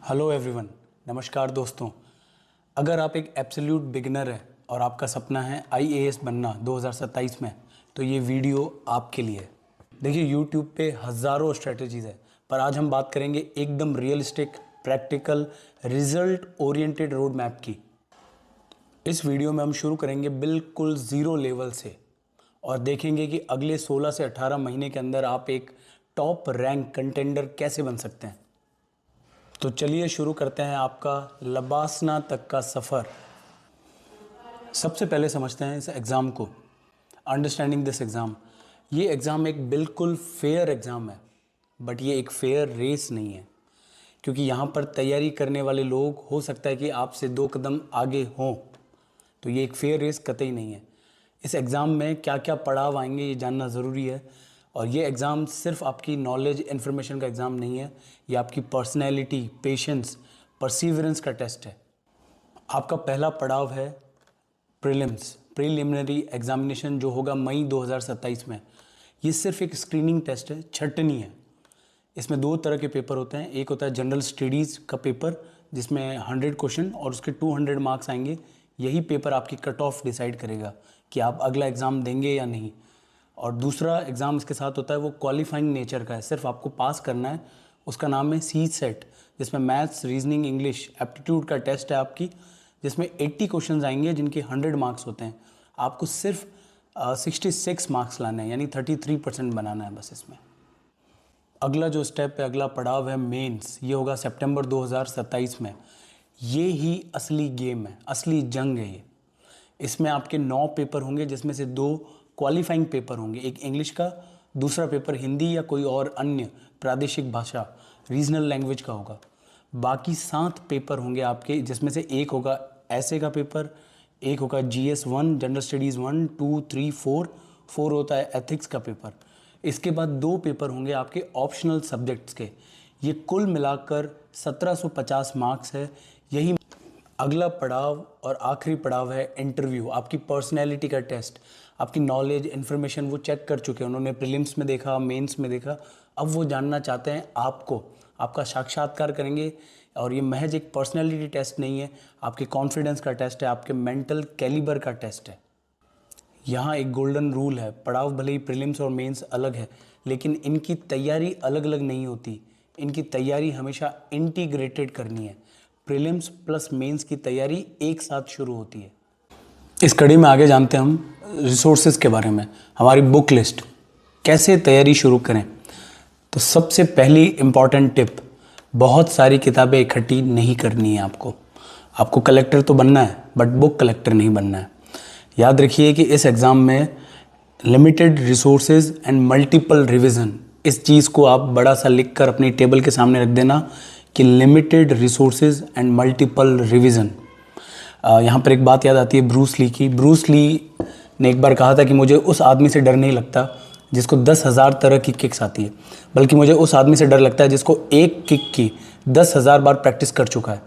Hello everyone, नमस्कार दोस्तों। अगर आप एक एब्सोल्यूट बिगिनर है और आपका सपना है आईएएस बनना 2027 में, तो ये वीडियो आपके लिए है। देखिए, यूट्यूब पे हज़ारों स्ट्रेटजीज़ है, पर आज हम बात करेंगे एकदम realistic, practical, result oriented road map की। इस वीडियो में हम शुरू करेंगे बिल्कुल ज़ीरो लेवल से और देखेंगे कि अगले 16 से 18 महीने के अंदर आप एक टॉप रैंक कंटेंडर कैसे बन सकते हैं। तो चलिए शुरू करते हैं आपका लबासना तक का सफ़र। सबसे पहले समझते हैं इस एग्ज़ाम को, अंडरस्टैंडिंग दिस एग्ज़ाम। ये एग्ज़ाम एक बिल्कुल फेयर एग्ज़ाम है, बट ये एक फेयर रेस नहीं है, क्योंकि यहाँ पर तैयारी करने वाले लोग हो सकता है कि आपसे 2 कदम आगे हों। तो ये एक फेयर रेस कतई नहीं है। इस एग्ज़ाम में क्या क्या पड़ाव आएंगे ये जानना ज़रूरी है। और ये एग्ज़ाम सिर्फ आपकी नॉलेज इन्फॉर्मेशन का एग्ज़ाम नहीं है, ये आपकी पर्सनैलिटी, पेशेंस, परसीवरेंस का टेस्ट है। आपका पहला पड़ाव है प्रीलिम्स, प्रीलिमिनरी एग्जामिनेशन, जो होगा मई 2027 में। ये सिर्फ एक स्क्रीनिंग टेस्ट है, छटनी है। इसमें 2 तरह के पेपर होते हैं। एक होता है जनरल स्टडीज़ का पेपर, जिसमें 100 क्वेश्चन और उसके 200 मार्क्स आएंगे। यही पेपर आपकी कट ऑफ डिसाइड करेगा कि आप अगला एग्ज़ाम देंगे या नहीं। और दूसरा एग्ज़ाम इसके साथ होता है, वो क्वालिफाइंग नेचर का है, सिर्फ आपको पास करना है। उसका नाम है सी सेट, जिसमें मैथ्स, रीजनिंग, इंग्लिश, एप्टीट्यूड का टेस्ट है आपकी, जिसमें 80 क्वेश्चंस आएंगे जिनके 100 मार्क्स होते हैं। आपको सिर्फ 66 मार्क्स लाने हैं, यानी 33% बनाना है बस इसमें। अगला जो स्टेप है, अगला पड़ाव है मेंस। ये होगा सितंबर 2027 में। ये ही असली गेम है, असली जंग है ये। इसमें आपके 9 पेपर होंगे, जिसमें से 2 क्वालिफाइंग पेपर होंगे, एक इंग्लिश का, दूसरा पेपर हिंदी या कोई और अन्य प्रादेशिक भाषा, रीजनल लैंग्वेज का होगा। बाकी 7 पेपर होंगे आपके, जिसमें से एक होगा ऐसे का पेपर, एक होगा GS 1, जनरल स्टडीज़ 1, 2, 3, 4 होता है एथिक्स का पेपर। इसके बाद 2 पेपर होंगे आपके ऑप्शनल सब्जेक्ट्स के। ये कुल मिलाकर 1750 मार्क्स है। यही अगला पड़ाव और आखिरी पड़ाव है इंटरव्यू, आपकी पर्सनैलिटी का टेस्ट। आपकी नॉलेज, इन्फॉर्मेशन वो चेक कर चुके हैं, उन्होंने प्रीलिम्स में देखा, मेंस में देखा। अब वो जानना चाहते हैं आपको, आपका साक्षात्कार करेंगे। और ये महज एक पर्सनैलिटी टेस्ट नहीं है, आपके कॉन्फिडेंस का टेस्ट है, आपके मेंटल कैलिबर का टेस्ट है। यहाँ एक गोल्डन रूल है, पड़ाव भले ही प्रीलिम्स और मेंस अलग है, लेकिन इनकी तैयारी अलग अलग नहीं होती। इनकी तैयारी हमेशा इंटीग्रेटेड करनी है। प्रीलिम्स प्लस मेंस की तैयारी एक साथ शुरू होती है। इस कड़ी में आगे जानते हैं हम रिसोर्सेज के बारे में, हमारी बुक लिस्ट, कैसे तैयारी शुरू करें। तो सबसे पहली इम्पॉर्टेंट टिप, बहुत सारी किताबें इकट्ठी नहीं करनी है आपको कलेक्टर तो बनना है, बट बुक कलेक्टर नहीं बनना है। याद रखिए कि इस एग्ज़ाम में limited resources and multiple revision, इस चीज़ को आप बड़ा सा लिख कर अपनी टेबल के सामने रख देना कि limited resources and multiple revision. यहाँ पर एक बात याद आती है ब्रूस ली की। ब्रूस ली ने एक बार कहा था कि मुझे उस आदमी से डर नहीं लगता जिसको 10,000 तरह की किक्स आती है, बल्कि मुझे उस आदमी से डर लगता है जिसको एक किक की 10,000 बार प्रैक्टिस कर चुका है।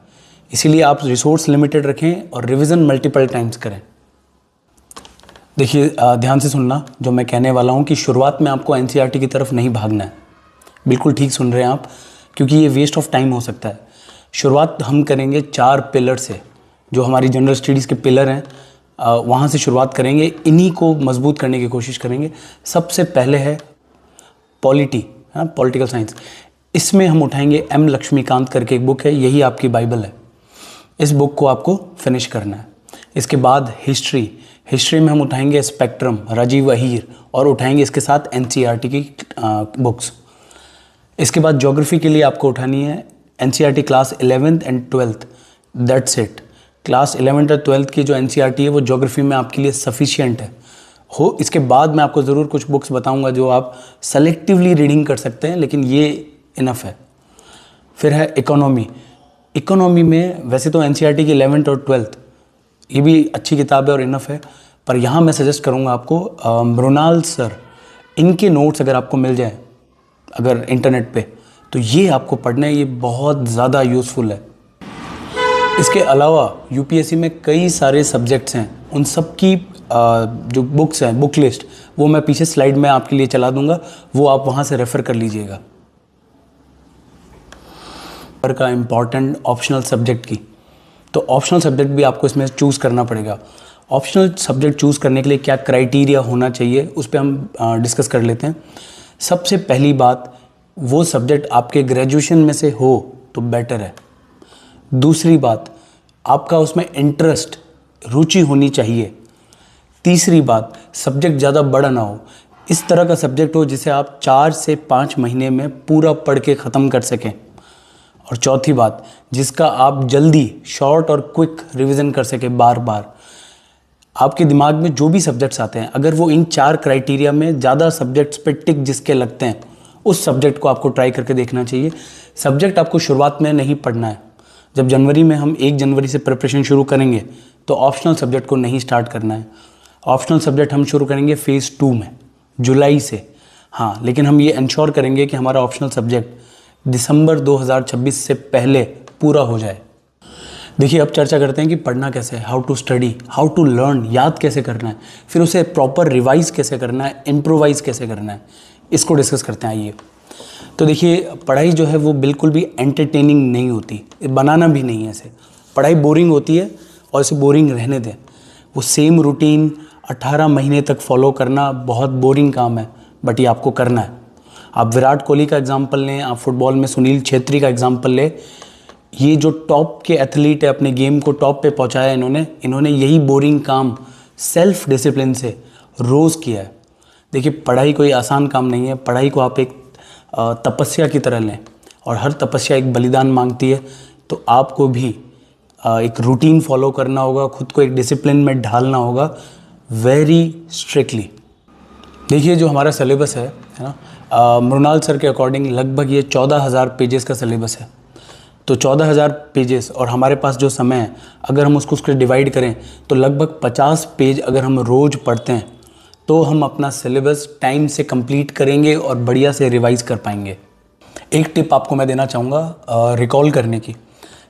इसीलिए आप रिसोर्स लिमिटेड रखें और रिवीजन मल्टीपल टाइम्स करें। देखिए, ध्यान से सुनना जो मैं कहने वाला हूँ, कि शुरुआत में आपको NCERT की तरफ नहीं भागना है। बिल्कुल ठीक सुन रहे हैं आप, क्योंकि ये वेस्ट ऑफ टाइम हो सकता है। शुरुआत हम करेंगे 4 पिलर से, जो हमारी जनरल स्टडीज़ के पिलर हैं, वहाँ से शुरुआत करेंगे। इन्हीं को मजबूत करने की कोशिश करेंगे। सबसे पहले है पॉलिटिकल साइंस। इसमें हम उठाएंगे M लक्ष्मीकांत करके एक बुक है, यही आपकी बाइबल है। इस बुक को आपको फिनिश करना है। इसके बाद हिस्ट्री में हम उठाएंगे स्पेक्ट्रम, राजीव अहीर, और उठाएंगे इसके साथ NCERT की बुक्स। इसके बाद ज्योग्राफी के लिए आपको उठानी है NCERT class 11th and 12th, that's it. Class 11th और 12th की जो NCERT है वो ज्योग्राफी में आपके लिए सफिशिएंट है। इसके बाद मैं आपको ज़रूर कुछ बुक्स बताऊंगा जो आप सेलेक्टिवली रीडिंग कर सकते हैं, लेकिन ये इनफ है। फिर है इकोनॉमी में वैसे तो NCERT की 11th और 12th ये भी अच्छी किताब है और इनफ है, पर यहाँ मैं सजेस्ट करूँगा आपको मृणाल सर, इनके नोट्स अगर आपको मिल जाए अगर इंटरनेट पे, तो ये आपको पढ़ना है, ये बहुत ज़्यादा यूज़फुल है। इसके अलावा UPSC में कई सारे सब्जेक्ट्स हैं, उन सब की जो बुक्स हैं, बुक लिस्ट, वो मैं पीछे स्लाइड में आपके लिए चला दूंगा, वो आप वहाँ से रेफ़र कर लीजिएगा। पर का इम्पॉर्टेंट ऑप्शनल सब्जेक्ट की, तो ऑप्शनल सब्जेक्ट भी आपको इसमें चूज़ करना पड़ेगा। ऑप्शनल सब्जेक्ट चूज़ करने के लिए क्या क्राइटेरिया होना चाहिए उस पर हम डिस्कस कर लेते हैं। सबसे पहली बात, वो सब्जेक्ट आपके ग्रेजुएशन में से हो तो बेटर है। दूसरी बात, आपका उसमें इंटरेस्ट, रुचि होनी चाहिए। तीसरी बात, सब्जेक्ट ज़्यादा बड़ा ना हो, इस तरह का सब्जेक्ट हो जिसे आप 4 से 5 महीने में पूरा पढ़ के ख़त्म कर सकें। और चौथी बात, जिसका आप जल्दी शॉर्ट और क्विक रिवीजन कर सकें बार बार। आपके दिमाग में जो भी सब्जेक्ट्स आते हैं, अगर वो इन 4 क्राइटेरिया में ज़्यादा सब्जेक्ट्स पे टिक जिसके लगते हैं, उस सब्जेक्ट को आपको ट्राई करके देखना चाहिए। सब्जेक्ट आपको शुरुआत में नहीं पढ़ना है। जब जनवरी में हम 1 जनवरी से प्रिपरेशन शुरू करेंगे तो ऑप्शनल सब्जेक्ट को नहीं स्टार्ट करना है। ऑप्शनल सब्जेक्ट हम शुरू करेंगे फेज़ 2 में, जुलाई से। हाँ, लेकिन हम ये इंश्योर करेंगे कि हमारा ऑप्शनल सब्जेक्ट दिसंबर 2026 से पहले पूरा हो जाए। देखिए, अब चर्चा करते हैं कि पढ़ना कैसे है, how to study, how to learn, याद कैसे करना है, फिर उसे प्रॉपर रिवाइज कैसे करना है, इम्प्रोवाइज कैसे करना है, इसको डिस्कस करते हैं। आइए, तो देखिए, पढ़ाई जो है वो बिल्कुल भी एंटरटेनिंग नहीं होती, बनाना भी नहीं है इसे। पढ़ाई बोरिंग होती है और इसे बोरिंग रहने दें। वो सेम रूटीन 18 महीने तक फॉलो करना बहुत बोरिंग काम है, बट ये आपको करना है। आप विराट कोहली का एग्जाम्पल लें, आप फुटबॉल में सुनील छेत्री का एग्जाम्पल लें। ये जो टॉप के एथलीट है, अपने गेम को टॉप पे पहुंचाया इन्होंने यही बोरिंग काम सेल्फ डिसिप्लिन से रोज़ किया है। देखिए, पढ़ाई कोई आसान काम नहीं है। पढ़ाई को आप एक तपस्या की तरह लें, और हर तपस्या एक बलिदान मांगती है। तो आपको भी एक रूटीन फॉलो करना होगा, खुद को एक डिसिप्लिन में ढालना होगा वेरी स्ट्रिक्टली। देखिए, जो हमारा सिलेबस है ना, मृणाल सर के अकॉर्डिंग लगभग ये 14,000 पेजेस का सिलेबस है। तो 14,000 पेजेस और हमारे पास जो समय है, अगर हम उसको डिवाइड करें तो लगभग 50 पेज अगर हम रोज़ पढ़ते हैं तो हम अपना सिलेबस टाइम से कंप्लीट करेंगे और बढ़िया से रिवाइज कर पाएंगे। एक टिप आपको मैं देना चाहूँगा रिकॉल करने की।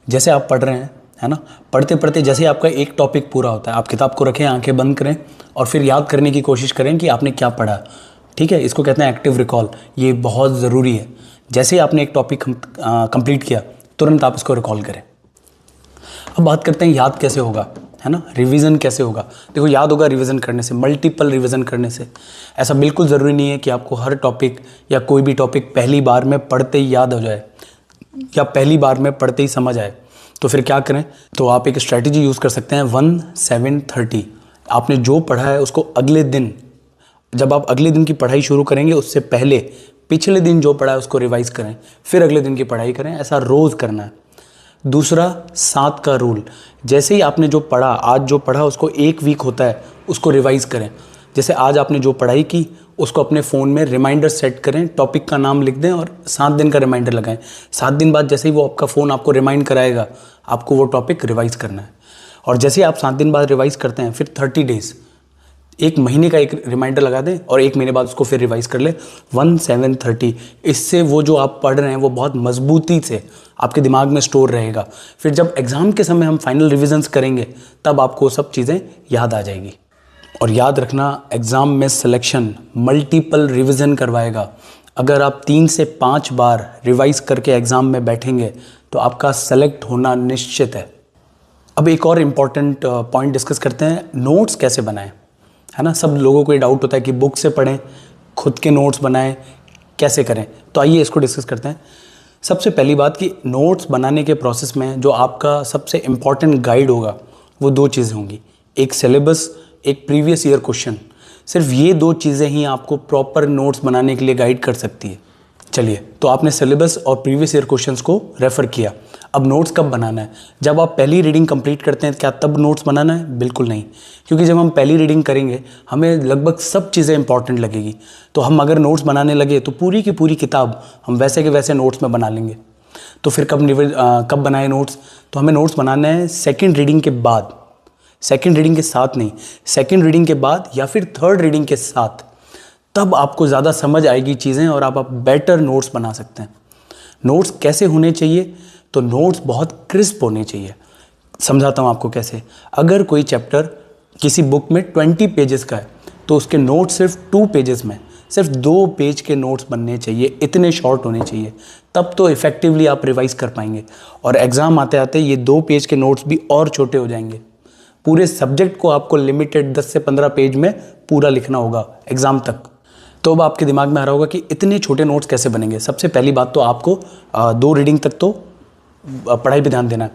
जैसे आप पढ़ रहे हैं, है ना, पढ़ते पढ़ते जैसे आपका एक टॉपिक पूरा होता है, आप किताब को रखें, आंखें बंद करें और फिर याद करने की कोशिश करें कि आपने क्या पढ़ा। ठीक है, इसको कहते हैं एक्टिव रिकॉल। ये बहुत ज़रूरी है। जैसे ही आपने एक टॉपिक कंप्लीट किया, तुरंत आप इसको रिकॉल करें। अब बात करते हैं याद कैसे होगा, है ना, रिवीजन कैसे होगा। देखो, याद होगा रिवीजन करने से, मल्टीपल रिवीजन करने से। ऐसा बिल्कुल ज़रूरी नहीं है कि आपको हर टॉपिक या कोई भी टॉपिक पहली बार में पढ़ते ही याद हो जाए या पहली बार में पढ़ते ही समझ आए। तो फिर क्या करें, तो आप एक स्ट्रैटेजी यूज़ कर सकते हैं 1-7-30। आपने जो पढ़ा है उसको अगले दिन, जब आप अगले दिन की पढ़ाई शुरू करेंगे उससे पहले पिछले दिन जो पढ़ा है उसको रिवाइज करें, फिर अगले दिन की पढ़ाई करें। ऐसा रोज़ करना है। दूसरा, 7 का रूल। जैसे ही आपने जो पढ़ा, आज जो पढ़ा उसको 1 वीक होता है, उसको रिवाइज़ करें। जैसे आज आपने जो पढ़ाई की उसको अपने फ़ोन में रिमाइंडर सेट करें, टॉपिक का नाम लिख दें और 7 दिन का रिमाइंडर लगाएं। 7 दिन बाद जैसे ही वो आपका फ़ोन आपको रिमाइंड कराएगा, आपको वो टॉपिक रिवाइज़ करना है। और जैसे ही आप 7 दिन बाद रिवाइज़ करते हैं, फिर 30 डेज़, 1 महीने का एक रिमाइंडर लगा दें और 1 महीने बाद उसको फिर रिवाइज़ कर ले। 1-7-30। इससे वो जो आप पढ़ रहे हैं वो बहुत मजबूती से आपके दिमाग में स्टोर रहेगा। फिर जब एग्ज़ाम के समय हम फाइनल रिविजन्स करेंगे तब आपको सब चीज़ें याद आ जाएगी। और याद रखना, एग्ज़ाम में सिलेक्शन मल्टीपल रिवीजन करवाएगा। अगर आप 3 से 5 बार रिवाइज़ करके एग्ज़ाम में बैठेंगे तो आपका सेलेक्ट होना निश्चित है। अब एक और इम्पॉर्टेंट पॉइंट डिस्कस करते हैं, नोट्स कैसे बनाएं, है ना। सब लोगों को ये डाउट होता है कि बुक से पढ़ें, खुद के नोट्स बनाएं, कैसे करें। तो आइए इसको डिस्कस करते हैं। सबसे पहली बात कि नोट्स बनाने के प्रोसेस में जो आपका सबसे इम्पॉर्टेंट गाइड होगा वो 2 चीज़ें होंगी, एक सिलेबस, एक प्रीवियस ईयर क्वेश्चन। सिर्फ ये 2 चीज़ें ही आपको प्रॉपर नोट्स बनाने के लिए गाइड कर सकती है। चलिए, तो आपने सिलेबस और प्रीवियस ईयर क्वेश्चंस को रेफ़र किया। अब नोट्स कब बनाना है? जब आप पहली रीडिंग कंप्लीट करते हैं क्या तब नोट्स बनाना है? बिल्कुल नहीं, क्योंकि जब हम पहली रीडिंग करेंगे हमें लगभग सब चीज़ें इंपॉर्टेंट लगेगी। तो हम अगर नोट्स बनाने लगे तो पूरी की पूरी किताब हम वैसे के वैसे नोट्स में बना लेंगे। तो फिर कब बनाए नोट्स? तो हमें नोट्स बनाना है सेकेंड रीडिंग के बाद, सेकेंड रीडिंग के साथ नहीं, सेकेंड रीडिंग के बाद या फिर थर्ड रीडिंग के साथ। तब आपको ज़्यादा समझ आएगी चीज़ें और आप बेटर नोट्स बना सकते हैं। नोट्स कैसे होने चाहिए? तो नोट्स बहुत क्रिस्प होने चाहिए। समझाता हूँ आपको कैसे। अगर कोई चैप्टर किसी बुक में 20 पेजेस का है तो उसके नोट्स सिर्फ 2 पेजेस में, सिर्फ 2 पेज के नोट्स बनने चाहिए, इतने शॉर्ट होने चाहिए, तब तो इफेक्टिवली आप रिवाइज कर पाएंगे। और एग्ज़ाम आते आते ये 2 पेज के नोट्स भी और छोटे हो जाएंगे। पूरे सब्जेक्ट को आपको लिमिटेड 10 से 15 पेज में पूरा लिखना होगा एग्ज़ाम तक। तो अब आपके दिमाग में आ रहा होगा कि इतने छोटे नोट्स कैसे बनेंगे। सबसे पहली बात तो आपको 2 रीडिंग तक तो पढ़ाई पे ध्यान देना है।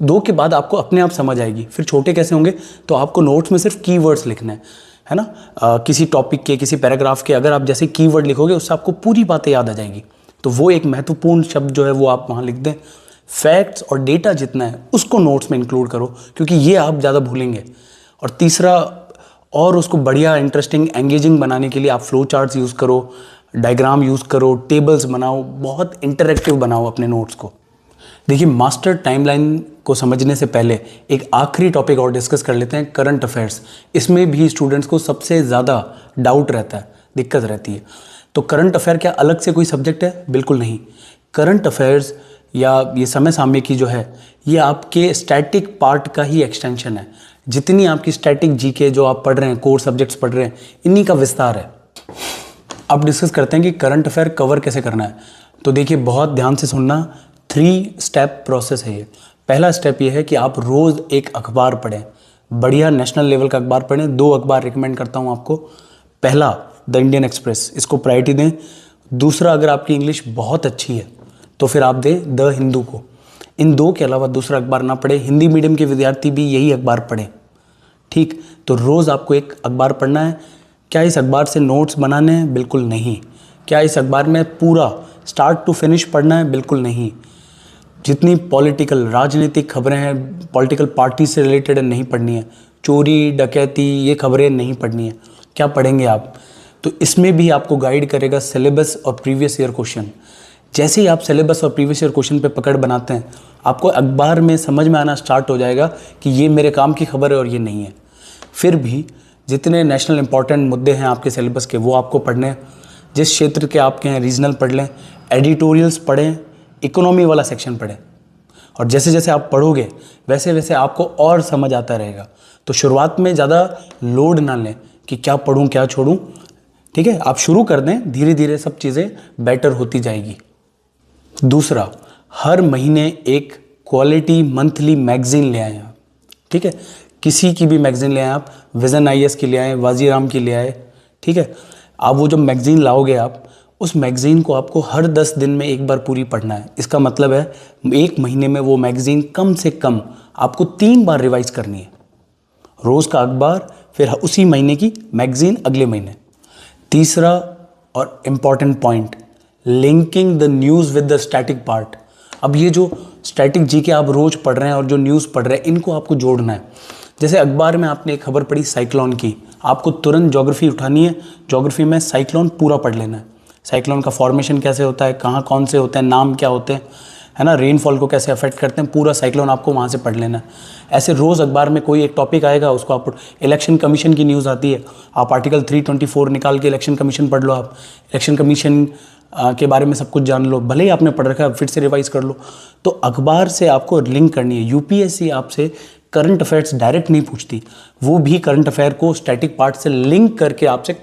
2 के बाद आपको अपने आप समझ आएगी। फिर छोटे कैसे होंगे, तो आपको नोट्स में सिर्फ कीवर्ड्स लिखने हैं, है ना। किसी टॉपिक के, किसी पैराग्राफ के अगर आप जैसे कीवर्ड लिखोगे उससे आपको पूरी बातें याद आ जाएगी। तो वो एक महत्वपूर्ण शब्द जो है वो आप वहाँ लिख दें। फैक्ट्स और डेटा जितना है उसको नोट्स में इंक्लूड करो, क्योंकि ये आप ज़्यादा भूलेंगे। और तीसरा, और उसको बढ़िया, इंटरेस्टिंग, एंगेजिंग बनाने के लिए आप फ्लो चार्ट्स यूज़ करो, डायग्राम यूज़ करो, टेबल्स बनाओ, बहुत इंटरेक्टिव बनाओ अपने नोट्स को। देखिए, मास्टर टाइमलाइन को समझने से पहले एक आखिरी टॉपिक और डिस्कस कर लेते हैं, करंट अफेयर्स। इसमें भी स्टूडेंट्स को सबसे ज़्यादा डाउट रहता है, दिक्कत रहती है। तो करंट अफेयर क्या अलग से कोई सब्जेक्ट है? बिल्कुल नहीं। करंट अफेयर्स या ये समय सामयिकी जो है, ये आपके स्टैटिक पार्ट का ही एक्सटेंशन है। जितनी आपकी स्टैटिक जीके जो आप पढ़ रहे हैं, कोर सब्जेक्ट्स पढ़ रहे हैं, इन्हीं का विस्तार है। अब डिस्कस करते हैं कि करंट अफेयर कवर कैसे करना है। तो देखिए, बहुत ध्यान से सुनना, 3 स्टेप प्रोसेस है ये। पहला स्टेप ये है कि आप रोज़ एक अखबार पढ़ें, बढ़िया नेशनल लेवल का अखबार पढ़ें। 2 अखबार रिकमेंड करता हूँ आपको। पहला द इंडियन एक्सप्रेस, इसको प्रायोरिटी दें। दूसरा, अगर आपकी इंग्लिश बहुत अच्छी है तो फिर आप दें द हिंदू को। इन 2 के अलावा दूसरा अखबार ना पढ़े। हिंदी मीडियम के विद्यार्थी भी यही अखबार पढ़ें, ठीक। तो रोज़ आपको एक अखबार पढ़ना है। क्या इस अखबार से नोट्स बनाने हैं? बिल्कुल नहीं। क्या इस अखबार में पूरा स्टार्ट टू फिनिश पढ़ना है? बिल्कुल नहीं। जितनी पॉलिटिकल, राजनीतिक खबरें हैं, पॉलिटिकल पार्टी से रिलेटेड नहीं पढ़नी है। चोरी डकैती ये खबरें नहीं पढ़नी है। क्या पढ़ेंगे आप? तो इसमें भी आपको गाइड करेगा सिलेबस और प्रीवियस ईयर क्वेश्चन। जैसे ही आप सिलेबस और प्रीवियस ईयर क्वेश्चन पे पकड़ बनाते हैं, आपको अखबार में समझ में आना स्टार्ट हो जाएगा कि ये मेरे काम की खबर है और ये नहीं है। फिर भी जितने नेशनल इंपॉर्टेंट मुद्दे हैं आपके सिलेबस के, वो आपको पढ़ने हैं। जिस क्षेत्र के आपके हैं, रीजनल पढ़ लें, एडिटोरियल्स पढ़ें, इकोनॉमी वाला सेक्शन पढ़ें। और जैसे जैसे आप पढ़ोगे वैसे वैसे आपको और समझ आता रहेगा। तो शुरुआत में ज़्यादा लोड ना लें कि क्या पढ़ूं क्या छोड़ूं, ठीक है। आप शुरू कर दें, धीरे धीरे सब चीज़ें बेटर होती जाएगी। दूसरा, हर महीने एक क्वालिटी मंथली मैगजीन ले आएँ आप, ठीक है। किसी की भी मैगजीन ले आएँ आप, विज़न IAS की ले आएँ, वाजीराम की ले आए, ठीक है। आप वो जो मैगजीन लाओगे आप, उस मैगज़ीन को आपको हर 10 दिन में एक बार पूरी पढ़ना है। इसका मतलब है 1 महीने में वो मैगज़ीन कम से कम आपको 3 बार रिवाइज करनी है। रोज़ का अखबार, फिर उसी महीने की मैगज़ीन अगले महीने। तीसरा और important point, linking the news with the static part. अब ये जो स्टैटिक जीके आप रोज़ पढ़ रहे हैं और जो न्यूज़ पढ़ रहे हैं, इनको आपको जोड़ना है। जैसे अखबार में आपने एक खबर पढ़ी साइक्लोन की, आपको तुरंत ज्योग्राफी उठानी है, ज्योग्राफी में साइक्लोन पूरा पढ़ लेना है। साइक्लोन का फॉर्मेशन कैसे होता है, कहाँ कौन से होते हैं, नाम क्या होते हैं, है ना, रेनफॉल को कैसे अफेक्ट करते हैं, पूरा साइक्लोन आपको वहाँ से पढ़ लेना है। ऐसे रोज़ अखबार में कोई एक टॉपिक आएगा, उसको आप, इलेक्शन कमीशन की न्यूज़ आती है, आप आर्टिकल 324 निकाल के इलेक्शन कमीशन पढ़ लो। आप इलेक्शन कमीशन के बारे में सब कुछ जान लो, भले ही आपने पढ़ रखा है, फिर से रिवाइज कर लो। तो अखबार से आपको लिंक करनी है। UPSC आपसे करंट अफेयर्स डायरेक्ट नहीं पूछती, वो भी करंट अफेयर को स्टैटिक पार्ट से लिंक करके आपसे,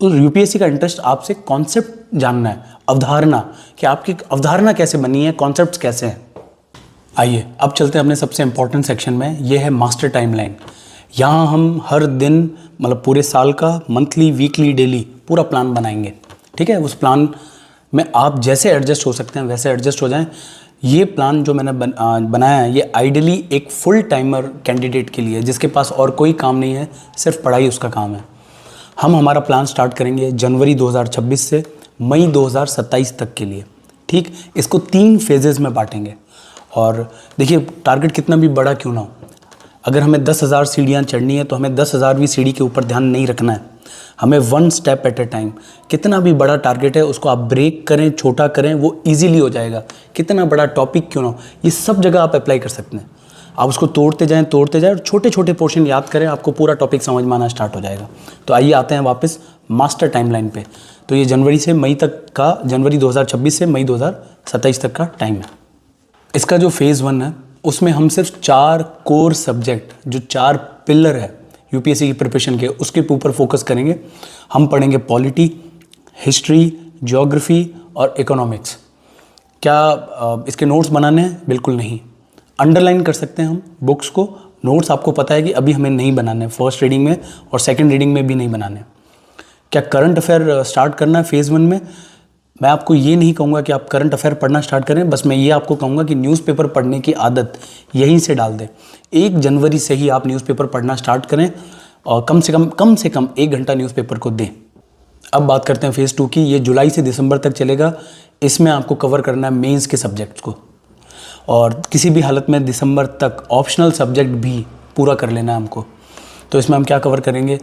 UPSC का इंटरेस्ट आपसे कॉन्सेप्ट जानना है, अवधारणा, कि आपकी अवधारणा कैसे बनी है, कॉन्सेप्ट्स कैसे हैं। आइए अब चलते हैं अपने सबसे इंपॉर्टेंट सेक्शन में, ये है मास्टर टाइमलाइन। यहाँ हम हर दिन, मतलब पूरे साल का, मंथली, वीकली, डेली पूरा प्लान बनाएंगे, ठीक है। उस प्लान में आप जैसे एडजस्ट हो सकते हैं वैसे एडजस्ट हो जाएं। ये प्लान जो मैंने बनाया है, ये आइडियली एक फुल टाइमर कैंडिडेट के लिए, जिसके पास और कोई काम नहीं है, सिर्फ पढ़ाई उसका काम है। हम हमारा प्लान स्टार्ट करेंगे जनवरी 2026 से मई 2027 तक के लिए, ठीक। इसको 3 फेजेज़ में बांटेंगे। और देखिए, टारगेट कितना भी बड़ा क्यों ना हो, अगर हमें 10,000 सीढ़ियाँ चढ़नी है तो हमें 10,000वीं सीढ़ी के ऊपर ध्यान नहीं रखना है, हमें 1 स्टेप एट ए टाइम। कितना भी बड़ा टारगेट है उसको आप ब्रेक करें, छोटा करें, वो ईजिली हो जाएगा। कितना बड़ा टॉपिक क्यों ना हो, ये सब जगह आप अप्लाई कर सकते हैं। आप उसको तोड़ते जाएं और छोटे छोटे पोर्शन याद करें, आपको पूरा टॉपिक समझ में आना स्टार्ट हो जाएगा। तो आइए आते हैं वापस मास्टर टाइमलाइन पे। तो ये जनवरी से मई तक का, जनवरी 2026 से मई 2027 तक का टाइम है। इसका जो फेज़ 1 है, उसमें हम सिर्फ 4 कोर सब्जेक्ट, जो 4 पिलर है UPSC की प्रिपरेशन के, उसके ऊपर फोकस करेंगे। हम पढ़ेंगे पॉलिटी, हिस्ट्री, ज्योग्राफी और इकोनॉमिक्स। क्या इसके नोट्स बनाने हैं? बिल्कुल नहीं। अंडरलाइन कर सकते हैं हम बुक्स को, नोट्स आपको पता है कि अभी हमें नहीं बनाने, फर्स्ट रीडिंग में और सेकंड रीडिंग में भी नहीं बनाने। क्या करंट अफेयर स्टार्ट करना है फेज़ 1 में? मैं आपको ये नहीं कहूँगा कि आप करंट अफेयर पढ़ना स्टार्ट करें, बस मैं ये आपको कहूँगा कि न्यूज़पेपर पढ़ने की आदत यहीं से डाल दें। 1 जनवरी से ही आप न्यूज़पेपर पढ़ना स्टार्ट करें और कम से कम 1 घंटा न्यूज़पेपर को दें। अब बात करते हैं फेज़ 2 की। ये जुलाई से दिसंबर तक चलेगा। इसमें आपको कवर करना है मेंस के सब्जेक्ट्स को, और किसी भी हालत में दिसंबर तक ऑप्शनल सब्जेक्ट भी पूरा कर लेना है हमको। तो इसमें हम क्या कवर करेंगे?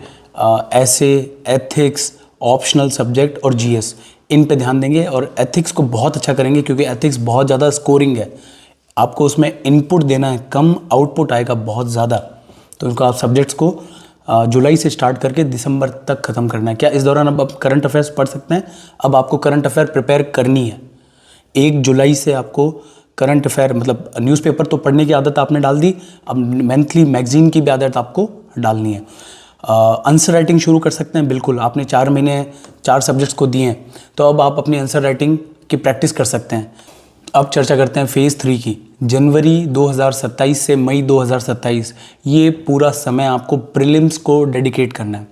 ऐसे, एथिक्स, ऑप्शनल सब्जेक्ट और जीएस, इन पे ध्यान देंगे। और एथिक्स को बहुत अच्छा करेंगे क्योंकि एथिक्स बहुत ज़्यादा स्कोरिंग है, आपको उसमें इनपुट देना है कम, आउटपुट आएगा बहुत ज़्यादा। तो इनको आप सब्जेक्ट्स को जुलाई से स्टार्ट करके दिसंबर तक ख़त्म करना है। क्या इस दौरान अब आप करंट अफेयर्स पढ़ सकते हैं? अब आपको करंट अफेयर प्रिपेयर करनी है। 1 जुलाई से आपको करंट अफेयर मतलब न्यूज़पेपर तो पढ़ने की आदत आपने डाल दी, अब मंथली मैगजीन की भी आदत आपको डालनी है। आंसर राइटिंग शुरू कर सकते हैं। बिल्कुल, आपने 4 महीने 4 सब्जेक्ट्स को दिए हैं, तो अब आप अपनी आंसर राइटिंग की प्रैक्टिस कर सकते हैं। अब चर्चा करते हैं फेज़ 3 की। जनवरी 2027 से मई 2027, ये पूरा समय आपको प्रीलिम्स को डेडिकेट करना है।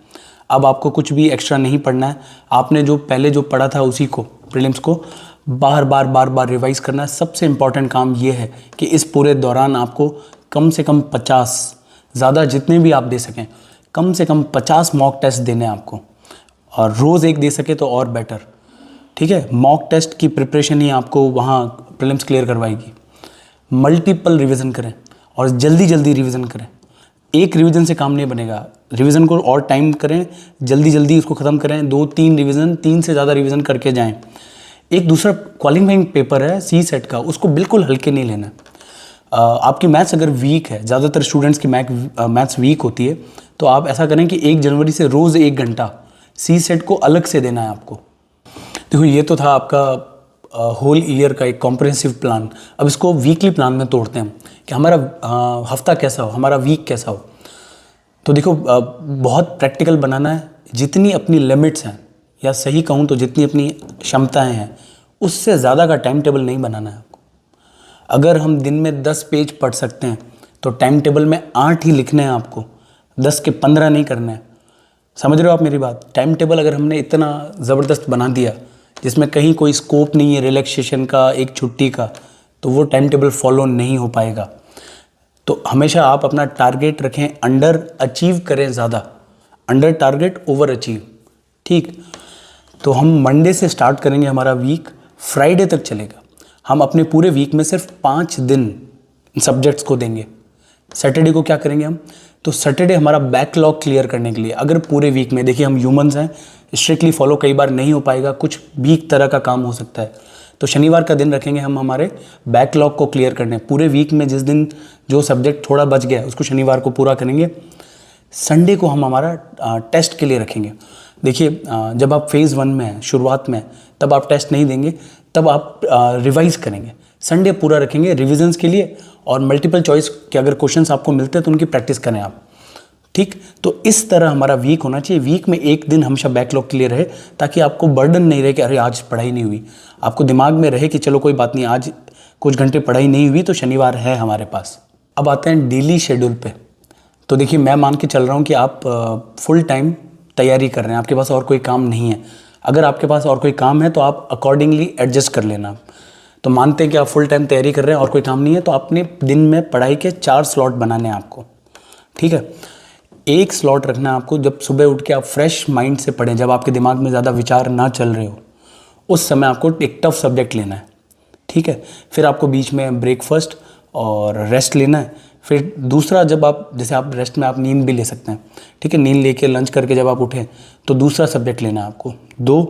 अब आपको कुछ भी एक्स्ट्रा नहीं पढ़ना है। आपने जो पहले जो पढ़ा था उसी को, प्रीलिम्स को बार बार रिवाइज करना है। सबसे इम्पॉर्टेंट काम ये है कि इस पूरे दौरान आपको कम से कम 50, ज़्यादा जितने भी आप दे सकें, कम से कम 50 मॉक टेस्ट देने हैं आपको, और रोज़ एक दे सके तो और बेटर। ठीक है, मॉक टेस्ट की प्रिपरेशन ही आपको वहाँ प्रीलिम्स क्लियर करवाएगी। मल्टीपल रिवीजन करें और जल्दी रिवीजन करें। एक रिवीजन से काम नहीं बनेगा, रिवीजन को और टाइम करें, जल्दी उसको ख़त्म करें। 2-3 रिवीजन, 3 से ज़्यादा रिवीजन करके जाएं। एक दूसरा क्वालिफाइंग पेपर है सी सेट का, उसको बिल्कुल हल्के नहीं लेना। आपकी मैथ्स अगर वीक है, ज़्यादातर स्टूडेंट्स की मैथ्स वीक होती है, तो आप ऐसा करें कि 1 जनवरी से रोज़ 1 घंटा सी सेट को अलग से देना है आपको। देखो, ये तो था आपका होल ईयर का एक कॉम्प्रिहेंसिव प्लान। अब इसको वीकली प्लान में तोड़ते हैं कि हमारा हफ्ता कैसा हो, हमारा वीक कैसा हो। तो देखो, बहुत प्रैक्टिकल बनाना है। जितनी अपनी लिमिट्स हैं, या सही कहूँ तो जितनी अपनी क्षमताएं हैं, उससे ज़्यादा का टाइम टेबल नहीं बनाना है आपको। अगर हम दिन में 10 पेज पढ़ सकते हैं तो टाइम टेबल में 8 ही लिखने हैं आपको, 10 के 15 नहीं करने हैं। समझ रहे हो आप मेरी बात? टाइम टेबल अगर हमने इतना ज़बरदस्त बना दिया जिसमें कहीं कोई स्कोप नहीं है रिलैक्सेशन का, एक छुट्टी का, तो वो टाइम टेबल फॉलो नहीं हो पाएगा। तो हमेशा आप अपना टारगेट रखें, अंडर अचीव करें ज़्यादा, अंडर टारगेट ओवर अचीव। ठीक, तो हम मंडे से स्टार्ट करेंगे, हमारा वीक फ्राइडे तक चलेगा। हम अपने पूरे वीक में सिर्फ 5 दिन सब्जेक्ट्स को देंगे। सैटरडे को क्या करेंगे हम? तो सैटरडे हमारा बैकलॉग क्लियर करने के लिए, अगर पूरे वीक में, देखिए हम ह्यूमंस हैं, स्ट्रिक्टली फॉलो कई बार नहीं हो पाएगा, कुछ भी तरह का काम हो सकता है, तो शनिवार का दिन रखेंगे हम हमारे बैकलॉग को क्लियर करने। पूरे वीक में जिस दिन जो सब्जेक्ट थोड़ा बच गया उसको शनिवार को पूरा करेंगे। संडे को हम हमारा टेस्ट के लिए रखेंगे। देखिए, जब आप फेज़ 1 में हैं, शुरुआत में, तब आप टेस्ट नहीं देंगे, तब आप रिवाइज़ करेंगे। संडे पूरा रखेंगे रिविजन्स के लिए, और मल्टीपल चॉइस के अगर क्वेश्चंस आपको मिलते हैं तो उनकी प्रैक्टिस करें आप। ठीक, तो इस तरह हमारा वीक होना चाहिए। वीक में एक दिन हमेशा बैकलॉग क्लियर रहे, ताकि आपको बर्डन नहीं रहे कि अरे आज पढ़ाई नहीं हुई। आपको दिमाग में रहे कि चलो कोई बात नहीं, आज कुछ घंटे पढ़ाई नहीं हुई तो शनिवार है हमारे पास। अब आते हैं डेली शेड्यूल पे। तो देखिए, मैं मान के चल रहा हूँ कि आप फुल टाइम तैयारी कर रहे हैं, आपके पास और कोई काम नहीं है। अगर आपके पास और कोई काम है तो आप अकॉर्डिंगली एडजस्ट कर लेना। तो मानते हैं कि आप फुल टाइम तैयारी कर रहे हैं और कोई काम नहीं है, तो आपने दिन में पढ़ाई के 4 स्लॉट बनाने हैं आपको। ठीक है, एक स्लॉट रखना है आपको जब सुबह उठ के आप फ्रेश माइंड से पढ़ें, जब आपके दिमाग में ज़्यादा विचार ना चल रहे हो, उस समय आपको एक टफ सब्जेक्ट लेना है। ठीक है, फिर आपको बीच में ब्रेकफास्ट और रेस्ट लेना है। फिर दूसरा, जब आप, जैसे आप रेस्ट में आप नींद भी ले सकते हैं। ठीक है, नींद लेके लंच करके जब आप उठें तो दूसरा सब्जेक्ट लेना है आपको 2।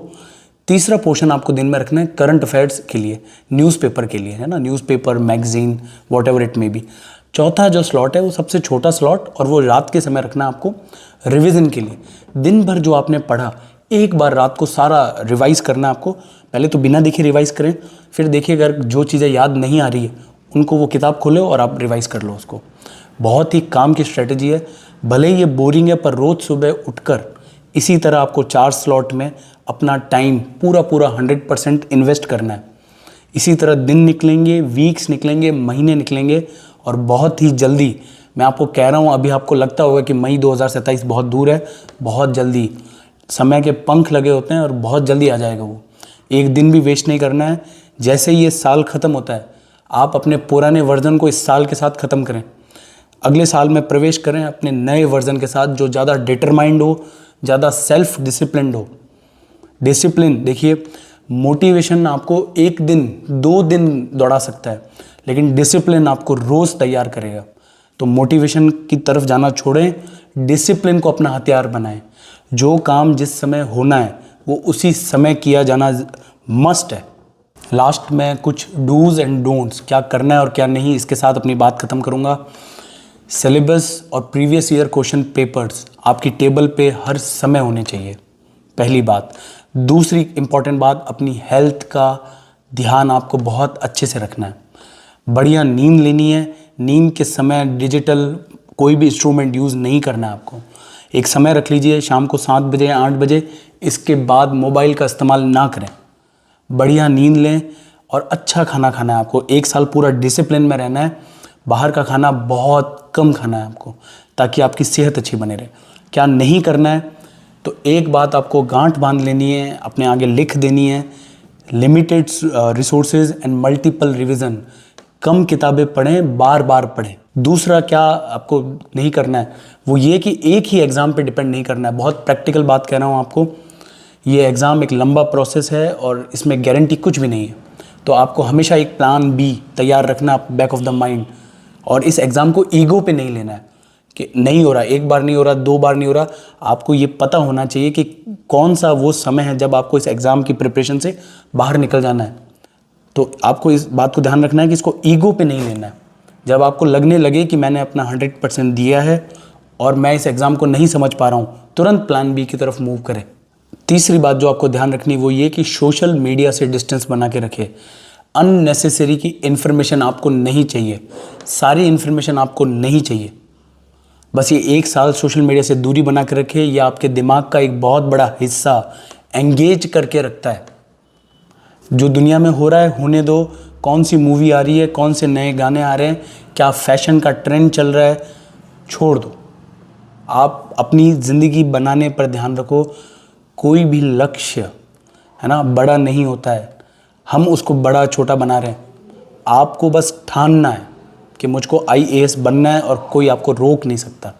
तीसरा पोर्शन आपको दिन में रखना है करंट अफेयर्स के लिए, न्यूज़पेपर के लिए, है ना, newspaper, magazine, what ever it may be. चौथा जो स्लॉट है वो सबसे छोटा स्लॉट, और वो रात के समय रखना है आपको रिवीजन के लिए। दिन भर जो आपने पढ़ा एक बार रात को सारा रिवाइज करना है आपको। पहले तो बिना देखे रिवाइज करें, फिर देखिए अगर जो चीज़ें याद नहीं आ रही है उनको वो किताब खोलो और आप रिवाइज कर लो उसको। बहुत ही काम की स्ट्रेटजी है। भले ही ये बोरिंग है, पर रोज़ सुबह उठकर इसी तरह आपको 4 स्लॉट में अपना टाइम पूरा 100% इन्वेस्ट करना है। इसी तरह दिन निकलेंगे, वीक्स निकलेंगे, महीने निकलेंगे और बहुत ही जल्दी, मैं आपको कह रहा हूँ, अभी आपको लगता होगा कि मई 2027 बहुत दूर है, बहुत जल्दी समय के पंख लगे होते हैं और बहुत जल्दी आ जाएगा वो। एक दिन भी वेस्ट नहीं करना है। जैसे ही ये साल ख़त्म होता है, आप अपने पुराने वर्जन को इस साल के साथ ख़त्म करें, अगले साल में प्रवेश करें अपने नए वर्जन के साथ, जो ज़्यादा डिटरमाइंड हो, ज़्यादा सेल्फ डिसिप्लिन्ड हो। डिसिप्लिन, देखिए मोटिवेशन आपको एक दिन 2 दिन दौड़ा सकता है, लेकिन डिसिप्लिन आपको रोज़ तैयार करेगा। तो मोटिवेशन की तरफ जाना छोड़ें, डिसिप्लिन को अपना हथियार बनाएं। जो काम जिस समय होना है वो उसी समय किया जाना मस्ट है। लास्ट में कुछ डूज एंड डोंट्स, क्या करना है और क्या नहीं, इसके साथ अपनी बात ख़त्म करूँगा। सिलेबस और प्रीवियस ईयर क्वेश्चन पेपर्स आपकी टेबल पे हर समय होने चाहिए, पहली बात। दूसरी इंपॉर्टेंट बात, अपनी हेल्थ का ध्यान आपको बहुत अच्छे से रखना है। बढ़िया नींद लेनी है। नींद के समय डिजिटल कोई भी इंस्ट्रूमेंट यूज़ नहीं करना है आपको। एक समय रख लीजिए, शाम को 7 बजे 8 बजे, इसके बाद मोबाइल का इस्तेमाल ना करें। बढ़िया नींद लें और अच्छा खाना खाना है आपको। 1 साल पूरा डिसिप्लिन में रहना है। बाहर का खाना बहुत कम खाना है आपको, ताकि आपकी सेहत अच्छी बने रहे। क्या नहीं करना है, तो एक बात आपको गांठ बांध लेनी है, अपने आगे लिख देनी है। Limited resources and multiple revision. कम किताबें पढ़ें, बार बार पढ़ें। दूसरा क्या आपको नहीं करना है, वो ये कि एक ही एग्ज़ाम पे डिपेंड नहीं करना है। बहुत प्रैक्टिकल बात कह रहा हूँ आपको। ये एग्ज़ाम एक लंबा प्रोसेस है और इसमें गारंटी कुछ भी नहीं है। तो आपको हमेशा एक प्लान बी तैयार रखना बैक ऑफ द माइंड। और इस एग्ज़ाम को ईगो पे नहीं लेना है कि नहीं हो रहा, एक बार नहीं हो रहा, 2 बार नहीं हो रहा। आपको ये पता होना चाहिए कि कौन सा वो समय है जब आपको इस एग्ज़ाम की प्रिपरेशन से बाहर निकल जाना है। तो आपको इस बात को ध्यान रखना है कि इसको ईगो पे नहीं लेना है। जब आपको लगने लगे कि मैंने अपना 100% दिया है और मैं इस एग्ज़ाम को नहीं समझ पा रहा हूँ, तुरंत प्लान बी की तरफ मूव करें। तीसरी बात जो आपको ध्यान रखनी वो ये कि सोशल मीडिया से डिस्टेंस बना के रखें। अननेसेसरी की इन्फॉर्मेशन आपको नहीं चाहिए, सारी इन्फॉर्मेशन आपको नहीं चाहिए। बस ये 1 साल सोशल मीडिया से दूरी बना के रखें। ये आपके दिमाग का एक बहुत बड़ा हिस्सा एंगेज करके रखता है। जो दुनिया में हो रहा है होने दो। कौन सी मूवी आ रही है, कौन से नए गाने आ रहे हैं, क्या फैशन का ट्रेंड चल रहा है, छोड़ दो। आप अपनी ज़िंदगी बनाने पर ध्यान रखो। कोई भी लक्ष्य है ना बड़ा नहीं होता है, हम उसको बड़ा छोटा बना रहे हैं। आपको बस ठानना है कि मुझको IAS बनना है और कोई आपको रोक नहीं सकता।